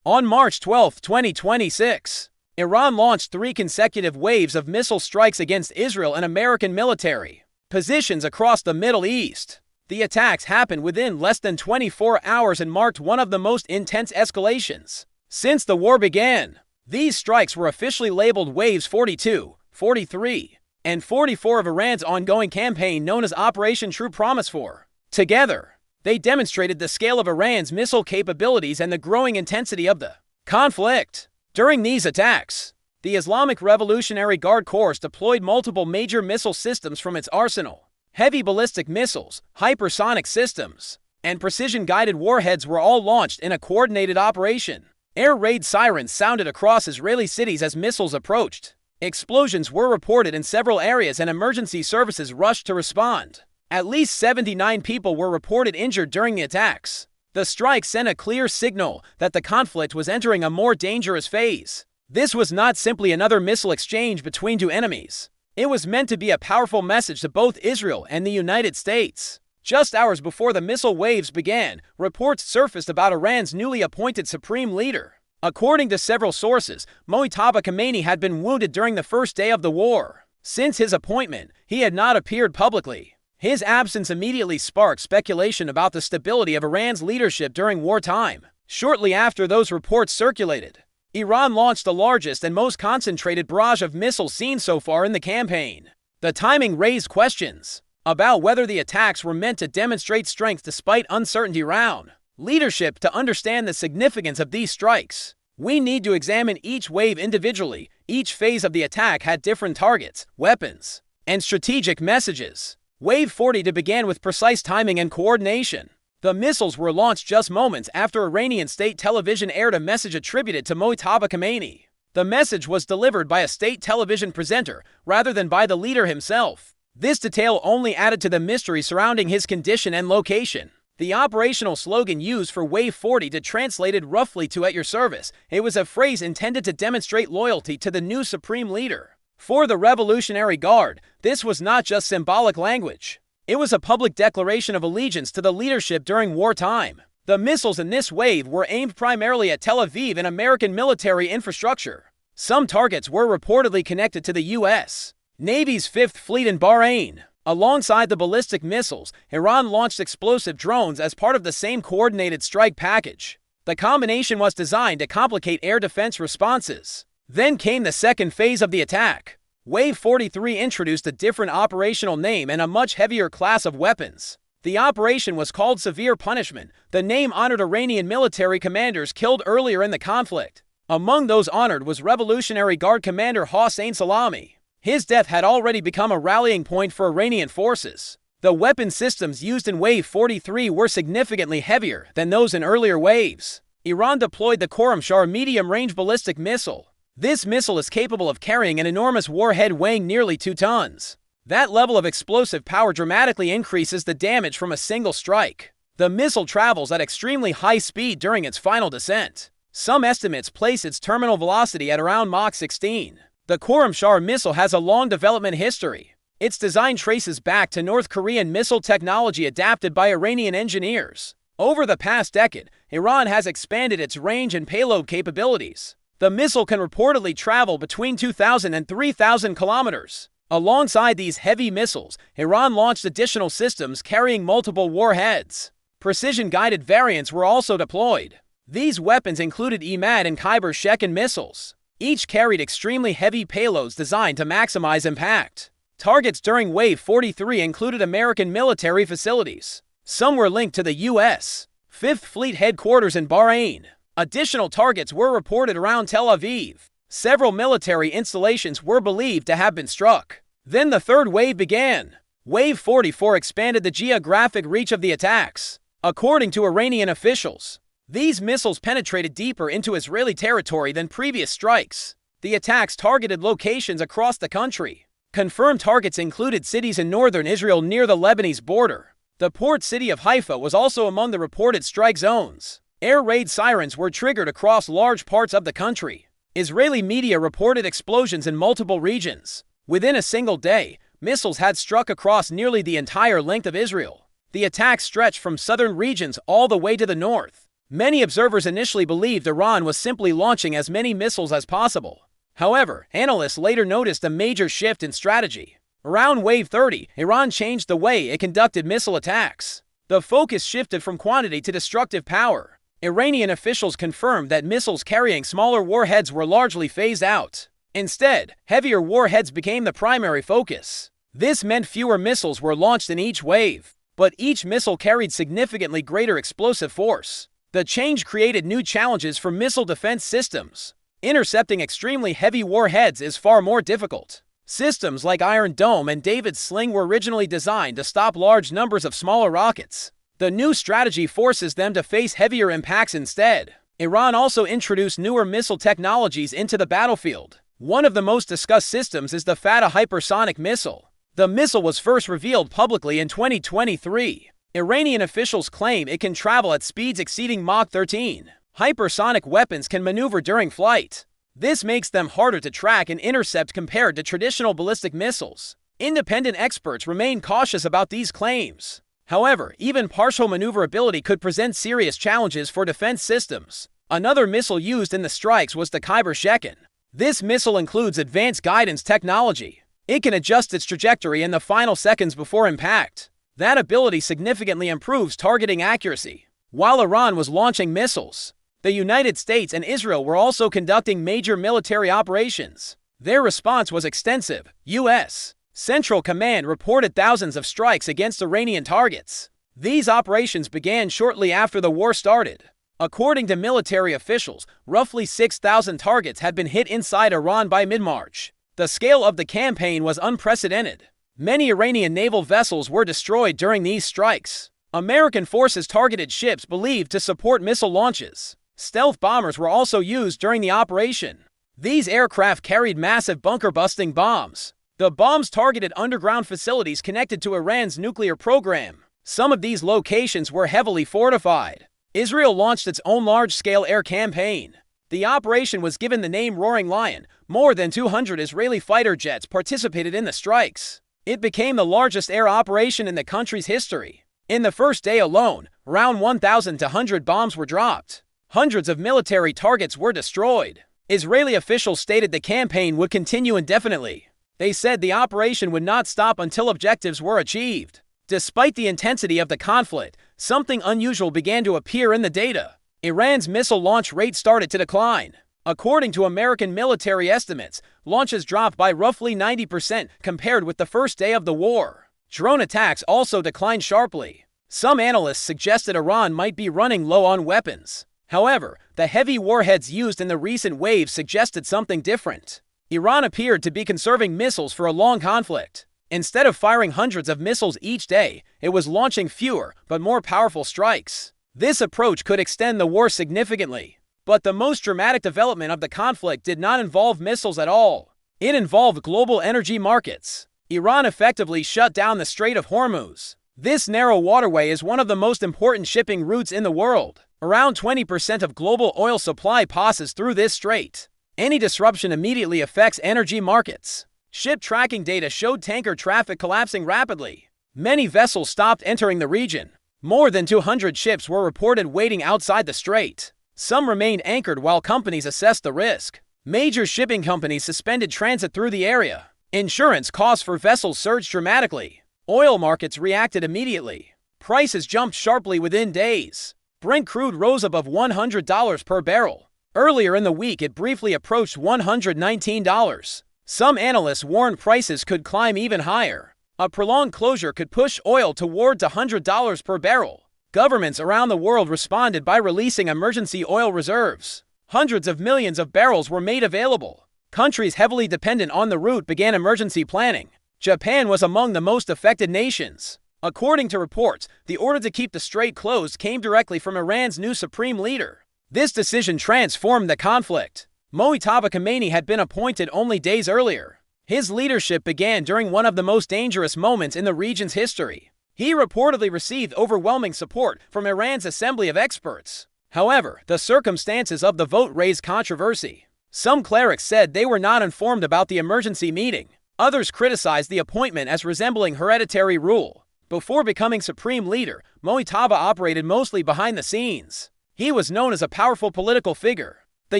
On March 12, 2026, Iran launched 3 consecutive waves of missile strikes against Israel and American military positions across the Middle East. The attacks happened within less than 24 hours and marked one of the most intense escalations since the war began. These strikes were officially labeled Waves 42, 43, and 44 of Iran's ongoing campaign known as Operation True Promise 4. Together, they demonstrated the scale of Iran's missile capabilities and the growing intensity of the conflict. During these attacks, the Islamic Revolutionary Guard Corps deployed multiple major missile systems from its arsenal. Heavy ballistic missiles, hypersonic systems, and precision-guided warheads were all launched in a coordinated operation. Air raid sirens sounded across Israeli cities as missiles approached. Explosions were reported in several areas and emergency services rushed to respond. At least 79 people were reported injured during the attacks. The strike sent a clear signal that the conflict was entering a more dangerous phase. This was not simply another missile exchange between two enemies. It was meant to be a powerful message to both Israel and the United States. Just hours before the missile waves began, reports surfaced about Iran's newly appointed Supreme Leader. According to several sources, Mojtaba Khamenei had been wounded during the first day of the war. Since his appointment, he had not appeared publicly. His absence immediately sparked speculation about the stability of Iran's leadership during wartime. Shortly after those reports circulated, Iran launched the largest and most concentrated barrage of missiles seen so far in the campaign. The timing raised questions about whether the attacks were meant to demonstrate strength despite uncertainty around leadership. To understand the significance of these strikes, we need to examine each wave individually. Each phase of the attack had different targets, weapons, and strategic messages. Wave 40 began with precise timing and coordination. The missiles were launched just moments after Iranian state television aired a message attributed to Mojtaba Khamenei. The message was delivered by a state television presenter rather than by the leader himself. This detail only added to the mystery surrounding his condition and location. The operational slogan used for Wave 40 translated roughly to "at your service." It was a phrase intended to demonstrate loyalty to the new Supreme Leader. For the Revolutionary Guard, this was not just symbolic language. It was a public declaration of allegiance to the leadership during wartime. The missiles in this wave were aimed primarily at Tel Aviv and American military infrastructure. Some targets were reportedly connected to the U.S. Navy's 5th Fleet in Bahrain. Alongside the ballistic missiles, Iran launched explosive drones as part of the same coordinated strike package. The combination was designed to complicate air defense responses. Then came the second phase of the attack. Wave 43 introduced a different operational name and a much heavier class of weapons. The operation was called Severe Punishment. The name honored Iranian military commanders killed earlier in the conflict. Among those honored was Revolutionary Guard Commander Hossein Salami. His death had already become a rallying point for Iranian forces. The weapon systems used in Wave 43 were significantly heavier than those in earlier waves. Iran deployed the Khorramshahr medium-range ballistic missile. This missile is capable of carrying an enormous warhead weighing nearly 2 tons. That level of explosive power dramatically increases the damage from a single strike. The missile travels at extremely high speed during its final descent. Some estimates place its terminal velocity at around Mach 16. The Khorramshahr missile has a long development history. Its design traces back to North Korean missile technology adapted by Iranian engineers. Over the past decade, Iran has expanded its range and payload capabilities. The missile can reportedly travel between 2,000 and 3,000 kilometers. Alongside these heavy missiles, Iran launched additional systems carrying multiple warheads. Precision-guided variants were also deployed. These weapons included Imad and Kheibar Shekan missiles. Each carried extremely heavy payloads designed to maximize impact. Targets during Wave 43 included American military facilities. Some were linked to the U.S. 5th Fleet headquarters in Bahrain. Additional targets were reported around Tel Aviv. Several military installations were believed to have been struck. Then the third wave began. Wave 44 expanded the geographic reach of the attacks. According to Iranian officials, these missiles penetrated deeper into Israeli territory than previous strikes. The attacks targeted locations across the country. Confirmed targets included cities in northern Israel near the Lebanese border. The port city of Haifa was also among the reported strike zones. Air raid sirens were triggered across large parts of the country. Israeli media reported explosions in multiple regions. Within a single day, missiles had struck across nearly the entire length of Israel. The attacks stretched from southern regions all the way to the north. Many observers initially believed Iran was simply launching as many missiles as possible. However, analysts later noticed a major shift in strategy. Around Wave 30, Iran changed the way it conducted missile attacks. The focus shifted from quantity to destructive power. Iranian officials confirmed that missiles carrying smaller warheads were largely phased out. Instead, heavier warheads became the primary focus. This meant fewer missiles were launched in each wave, but each missile carried significantly greater explosive force. The change created new challenges for missile defense systems. Intercepting extremely heavy warheads is far more difficult. Systems like Iron Dome and David's Sling were originally designed to stop large numbers of smaller rockets. The new strategy forces them to face heavier impacts instead. Iran also introduced newer missile technologies into the battlefield. One of the most discussed systems is the Fattah hypersonic missile. The missile was first revealed publicly in 2023. Iranian officials claim it can travel at speeds exceeding Mach 13. Hypersonic weapons can maneuver during flight. This makes them harder to track and intercept compared to traditional ballistic missiles. Independent experts remain cautious about these claims. However, even partial maneuverability could present serious challenges for defense systems. Another missile used in the strikes was the Kheibar Shekan. This missile includes advanced guidance technology. It can adjust its trajectory in the final seconds before impact. That ability significantly improves targeting accuracy. While Iran was launching missiles, the United States and Israel were also conducting major military operations. Their response was extensive. U.S. Central Command reported thousands of strikes against Iranian targets. These operations began shortly after the war started. According to military officials, roughly 6,000 targets had been hit inside Iran by mid-March. The scale of the campaign was unprecedented. Many Iranian naval vessels were destroyed during these strikes. American forces targeted ships believed to support missile launches. Stealth bombers were also used during the operation. These aircraft carried massive bunker-busting bombs. The bombs targeted underground facilities connected to Iran's nuclear program. Some of these locations were heavily fortified. Israel launched its own large-scale air campaign. The operation was given the name Roaring Lion. More than 200 Israeli fighter jets participated in the strikes. It became the largest air operation in the country's history. In the first day alone, around 1,200 bombs were dropped. Hundreds of military targets were destroyed. Israeli officials stated the campaign would continue indefinitely. They said the operation would not stop until objectives were achieved. Despite the intensity of the conflict, something unusual began to appear in the data. Iran's missile launch rate started to decline. According to American military estimates, launches dropped by roughly 90% compared with the first day of the war. Drone attacks also declined sharply. Some analysts suggested Iran might be running low on weapons. However, the heavy warheads used in the recent waves suggested something different. Iran appeared to be conserving missiles for a long conflict. Instead of firing hundreds of missiles each day, it was launching fewer but more powerful strikes. This approach could extend the war significantly. But the most dramatic development of the conflict did not involve missiles at all. It involved global energy markets. Iran effectively shut down the Strait of Hormuz. This narrow waterway is one of the most important shipping routes in the world. Around 20% of global oil supply passes through this strait. Any disruption immediately affects energy markets. Ship tracking data showed tanker traffic collapsing rapidly. Many vessels stopped entering the region. More than 200 ships were reported waiting outside the strait. Some remained anchored while companies assessed the risk. Major shipping companies suspended transit through the area. Insurance costs for vessels surged dramatically. Oil markets reacted immediately. Prices jumped sharply within days. Brent crude rose above $100 per barrel. Earlier in the week, it briefly approached $119. Some analysts warned prices could climb even higher. A prolonged closure could push oil towards $100 per barrel. Governments around the world responded by releasing emergency oil reserves. Hundreds of millions of barrels were made available. Countries heavily dependent on the route began emergency planning. Japan was among the most affected nations. According to reports, the order to keep the strait closed came directly from Iran's new Supreme Leader. This decision transformed the conflict. Mojtaba Khamenei had been appointed only days earlier. His leadership began during one of the most dangerous moments in the region's history. He reportedly received overwhelming support from Iran's Assembly of Experts. However, the circumstances of the vote raised controversy. Some clerics said they were not informed about the emergency meeting. Others criticized the appointment as resembling hereditary rule. Before becoming supreme leader, Mojtaba operated mostly behind the scenes. He was known as a powerful political figure. The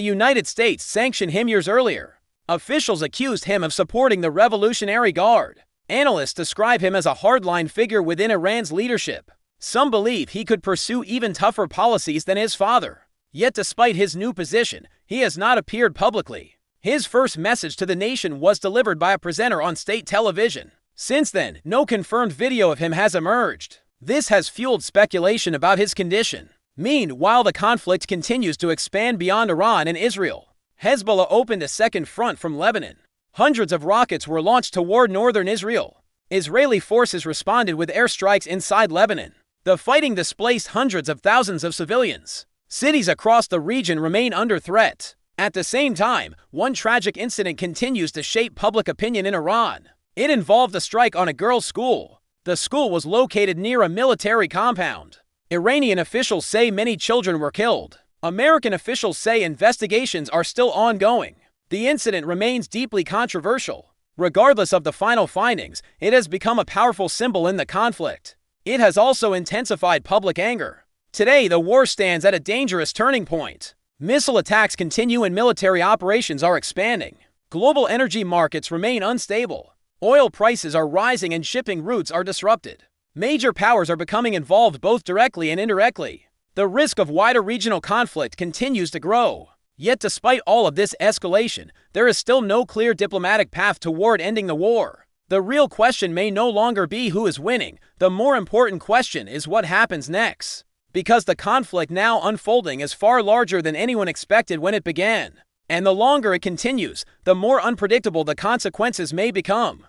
United States sanctioned him years earlier. Officials accused him of supporting the Revolutionary Guard. Analysts describe him as a hardline figure within Iran's leadership. Some believe he could pursue even tougher policies than his father. Yet despite his new position, he has not appeared publicly. His first message to the nation was delivered by a presenter on state television. Since then, no confirmed video of him has emerged. This has fueled speculation about his condition. Meanwhile, the conflict continues to expand beyond Iran and Israel. Hezbollah opened a second front from Lebanon. Hundreds of rockets were launched toward northern Israel. Israeli forces responded with airstrikes inside Lebanon. The fighting displaced hundreds of thousands of civilians. Cities across the region remain under threat. At the same time, one tragic incident continues to shape public opinion in Iran. It involved a strike on a girls' school. The school was located near a military compound. Iranian officials say many children were killed. American officials say investigations are still ongoing. The incident remains deeply controversial. Regardless of the final findings, it has become a powerful symbol in the conflict. It has also intensified public anger. Today, the war stands at a dangerous turning point. Missile attacks continue and military operations are expanding. Global energy markets remain unstable. Oil prices are rising and shipping routes are disrupted. Major powers are becoming involved both directly and indirectly. The risk of wider regional conflict continues to grow. Yet despite all of this escalation, there is still no clear diplomatic path toward ending the war. The real question may no longer be who is winning. The more important question is what happens next. Because the conflict now unfolding is far larger than anyone expected when it began. And the longer it continues, the more unpredictable the consequences may become.